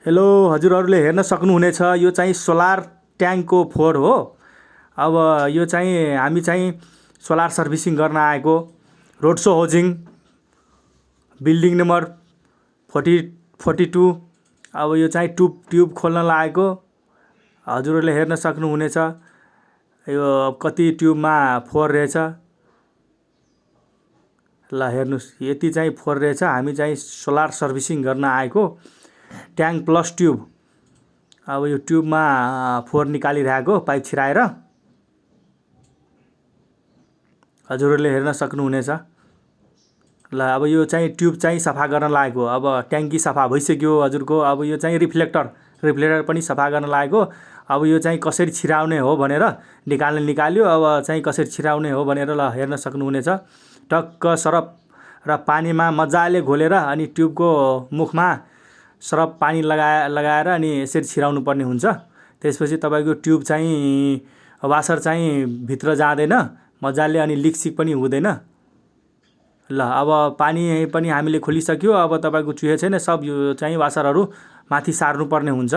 Hello हजुरहरूले हेर्न सक्नुहुनेछ यो चाहिँ सोलर ट्याङ्कको फोहोर हो। अब यो चाहिँ हामी चाहिँ सोलर सर्भिसिङ गर्न आएको रोड्सो हाउसिङ बिल्डिङ नम्बर 42। अब यो चाहिँ ट्युब खोल्न लागेको हजुरहरूले हेर्न सक्नुहुनेछ। यो कति ट्युबमा फोहोर रहेछ ल हेर्नुस्, यति चाहिँ फोहोर रहेछ। हामी चाहिँ सोलर सर्भिसिङ गर्न आएको ट्याङ्क प्लस ट्युब। अब यो ट्युबमा फोहोर निकालिरहेको पाइप छिराएर हजुरहरूले हेर्न सक्नुहुनेछ। ल अब यो चाहिँ ट्युब चाहिँ सफा गर्न लागेको। अब ट्याङ्की सफा भइसक्यो हजुरको। अब यो चाहिँ रिफ्लेक्टर पनि सफा गर्न लागेको। अब यो चाहिँ कसरी छिराउने हो भनेर निकाल्यो। अब चाहिँ कसरी छिराउने हो भनेर ल हेर्न सक्नुहुनेछ। टक्क सरफ र पानीमा मजाले घोलेर अनि ट्युबको मुखमा सरफ पानी लगाएर अनि यसरी छिराउनु पर्ने हुन्छ। त्यसपछि तपाईको ट्युब चाहिँ वासर चाहिँ भित्र जाँदैन मजाले अनि लिकसिक पनि हुँदैन। ल अब पानी पनि हामीले खोलिसक्यो। अब तपाईको चुहे छैन, सब यो चाहिँ वासरहरू माथि सार्नु पर्ने हुन्छ।